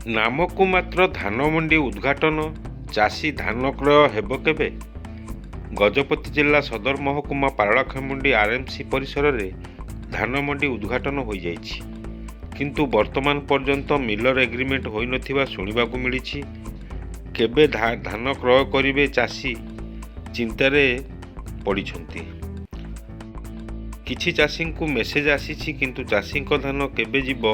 ନାମକୁ ମାତ୍ର ଧାନ ମଣ୍ଡି ଉଦ୍ଘାଟନ, ଚାଷୀ ଧାନ କ୍ରୟ ହେବ କେବେ? ଗଜପତି ଜିଲ୍ଲା ସଦର ମହକୁମା ପାରଳାଖେମୁଣ୍ଡି ଆର୍ଏମ୍ସି ପରିସରରେ ଧାନ ମଣ୍ଡି ଉଦ୍ଘାଟନ ହୋଇଯାଇଛି, କିନ୍ତୁ ବର୍ତ୍ତମାନ ପର୍ଯ୍ୟନ୍ତ ମିଲର ଏଗ୍ରିମେଣ୍ଟ ହୋଇନଥିବା ଶୁଣିବାକୁ ମିଳିଛି। କେବେ ଧାନ କ୍ରୟ କରିବେ ଚାଷୀ ଚିନ୍ତାରେ ପଡ଼ିଛନ୍ତି। କିଛି ଚାଷୀଙ୍କୁ ମେସେଜ ଆସିଛି, କିନ୍ତୁ ଚାଷୀଙ୍କ ଧାନ କେବେ ଯିବ?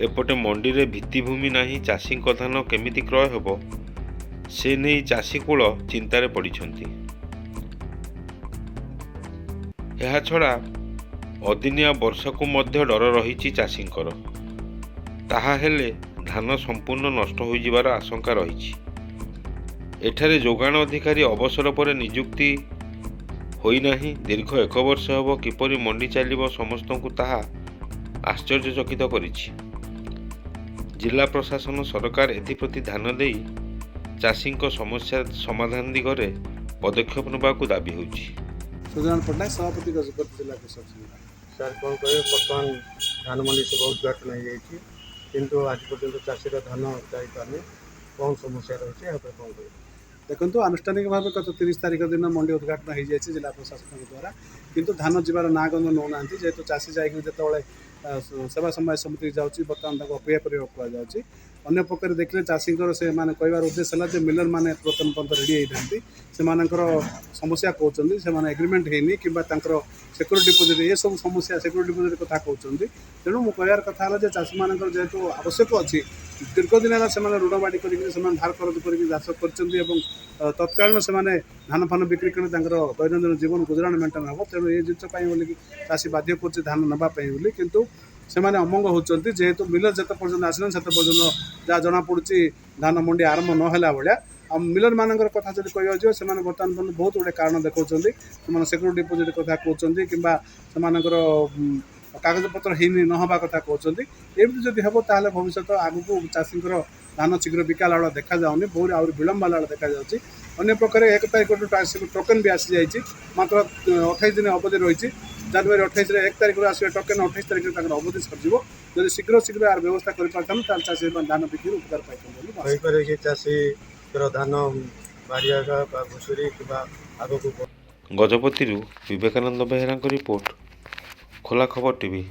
ଏପଟେ ମଣ୍ଡିରେ ଭିତ୍ତିଭୂମି ନାହିଁ, ଚାଷୀଙ୍କ ଧାନ କେମିତି କ୍ରୟ ହେବ, ସେ ନେଇ ଚାଷୀକୂଳ ଚିନ୍ତାରେ ପଡ଼ିଛନ୍ତି। ଏହାଛଡ଼ା ଅଦିନିଆ ବର୍ଷାକୁ ମଧ୍ୟ ଡର ରହିଛି ଚାଷୀଙ୍କର। ତାହା ହେଲେ ଧାନ ସମ୍ପୂର୍ଣ୍ଣ ନଷ୍ଟ ହୋଇଯିବାର ଆଶଙ୍କା ରହିଛି। ଏଠାରେ ଯୋଗାଣ ଅଧିକାରୀ ଅବସର ପରେ ନିଯୁକ୍ତି ହୋଇନାହିଁ। ଦୀର୍ଘ 1 ବର୍ଷ ହେବ କିପରି ମଣ୍ଡି ଚାଲିବ, ସମସ୍ତଙ୍କୁ ତାହା ଆଶ୍ଚର୍ଯ୍ୟଚକିତ କରିଛି। ଜିଲ୍ଲା ପ୍ରଶାସନ, ସରକାର ଏଥିପ୍ରତି ଧ୍ୟାନ ଦେଇ ଚାଷୀଙ୍କ ସମସ୍ୟା ସମାଧାନ ଦିଗରେ ପଦକ୍ଷେପ ନେବାକୁ ଦାବି ହେଉଛି। ସୁଜନ ପଟ୍ଟନାୟକ, ସଭାପତି ଗଜପତି ଜିଲ୍ଲା କୃଷକ ସଂଘ। ସାର୍ କ'ଣ କହିବେ, ବର୍ତ୍ତମାନ ଧାନ ମଣ୍ଡି ସବୁ ଉଦ୍ଘାଟନ ହୋଇଯାଇଛି, କିନ୍ତୁ ଆଜି ପର୍ଯ୍ୟନ୍ତ ଚାଷୀର ଧାନ ଯାଇପାରୁନି। କ'ଣ ସମସ୍ୟା ରହିଛି, ଏହା ଉପରେ କ'ଣ କହିବେ? ଦେଖନ୍ତୁ, ଆନୁଷ୍ଠାନିକ ଭାବେ ଗତ 30 ତାରିଖ ଦିନ ମଣ୍ଡି ଉଦ୍ଘାଟନ ହୋଇଯାଇଛି ଜିଲ୍ଲା ପ୍ରଶାସନଙ୍କ ଦ୍ୱାରା, କିନ୍ତୁ ଧାନ ଯିବାର ନାଁ ଗନ୍ଧ ନେଉନାହାନ୍ତି। ଯେହେତୁ ଚାଷୀ ଯାଇକି ଯେତେବେଳେ ସେବା ସମବାୟ ସମିତିକି ଯାଉଛି, ବର୍ତ୍ତମାନ ତାକୁ ଅପେକ୍ଷା କରିବାକୁ କୁହାଯାଉଛି। ଅନ୍ୟ ପକ୍ଷରେ ଦେଖିଲେ ଚାଷୀଙ୍କର ସେମାନେ କହିବାର ଉଦ୍ଦେଶ୍ୟ ହେଲା ଯେ ମିଲର ମାନେ ବର୍ତ୍ତମାନ ପର୍ଯ୍ୟନ୍ତ ରେଡ଼ି ହେଇନାହାନ୍ତି। ସେମାନଙ୍କର ସମସ୍ୟା କହୁଛନ୍ତି, ସେମାନେ ଏଗ୍ରିମେଣ୍ଟ ହେଇନି କିମ୍ବା ତାଙ୍କର ସିକ୍ୟୁରିଟି ଡିପୋଜିଟ୍, ଏସବୁ ସମସ୍ୟା ସିକ୍ୟୁରିଟି ଡିପୋଜିଟ୍ କଥା କହୁଛନ୍ତି। ତେଣୁ ମୁଁ କହିବାର କଥା ହେଲା ଯେ ଚାଷୀମାନଙ୍କର ଯେହେତୁ ଆବଶ୍ୟକ ଅଛି, ଦୀର୍ଘଦିନ ହେଲା ସେମାନେ ଋଣ ବାଡ଼ି କରିକି ସେମାନେ ଧାର କରଜ କରିକି ଚାଷ କରିଛନ୍ତି ଏବଂ ତତ୍କାଳୀନ ସେମାନେ ଧାନ ଫାନ ବିକ୍ରି କରି ତାଙ୍କର ଦୈନନ୍ଦିନ ଜୀବନ ଗୁଜରାଣ ମେଣ୍ଟେନ୍ ହେବ। ତେଣୁ ଏ ଜିନିଷ ପାଇଁ ବୋଲିକି ଚାଷୀ ବାଧ୍ୟ କରୁଛି ଧାନ ନେବା ପାଇଁ ବୋଲି, କିନ୍ତୁ ସେମାନେ ଅମଙ୍ଗ ହେଉଛନ୍ତି। ଯେହେତୁ ମିଲର ଯେତେ ପର୍ଯ୍ୟନ୍ତ ଆସିନାହାନ୍ତି ସେତେ ପର୍ଯ୍ୟନ୍ତ ଯାହା ଜଣାପଡ଼ୁଛି ଧାନ ମଣ୍ଡି ଆରମ୍ଭ ନ ହେଲା ଭଳିଆ। ଆଉ ମିଲରମାନଙ୍କର କଥା ଯଦି କହିବାକୁ ଯିବ, ସେମାନେ ବର୍ତ୍ତମାନ ପର୍ଯ୍ୟନ୍ତ ବହୁତ ଗୁଡ଼ିଏ କାରଣ ଦେଖାଉଛନ୍ତି। ସେମାନେ ସିକ୍ୟୁରିଟି ଡିପୋଜିଟ୍ କଥା କହୁଛନ୍ତି କିମ୍ବା ସେମାନଙ୍କର କାଗଜପତ୍ର ହେଇନି ନ ହେବା କଥା କହୁଛନ୍ତି। ଏମିତି ଯଦି ହେବ ତାହେଲେ ଭବିଷ୍ୟତ ଆଗକୁ ଚାଷୀଙ୍କର ଧାନ ଶୀଘ୍ର ବିକାଲା ଭଳିଆ ଦେଖାଯାଉନି, ବହୁତ ଆହୁରି ବିଳମ୍ବ ହେଲା ଭଳିଆ ଦେଖାଯାଉଛି। ଅନ୍ୟ ପ୍ରକାରେ 1 ତାରିଖରୁ ଟୋକନ୍ ବି ଆସିଯାଇଛି, ମାତ୍ର 28 ଦିନ ଅବଧି ରହିଛି। ଜାନୁଆରୀ 28ରେ 1 ତାରିଖରୁ ଆସିବେ ଟୋକନ୍, 28 ତାରିଖରେ ତାଙ୍କର ଅବଧି ସରିଯିବ। ଯଦି ଶୀଘ୍ର ଏହାର ବ୍ୟବସ୍ଥା କରିପାରିଥାନ୍ତି ତାହେଲେ ଚାଷୀ ଧାନ ବିକ୍ରି ଉପକାର ପାଇଥାନ୍ତି ବୋଲି କହିପାରେ କି ଚାଷୀର ଧାନ ବାରିଆକା ବା ଘୁଷୁରୀ କିମ୍ବା ଆଗକୁ। ଗଜପତିରୁ ବିବେକାନନ୍ଦ ବେହେରାଙ୍କ ରିପୋର୍ଟ, ଖୋଲା ଖବର ଟିଭି।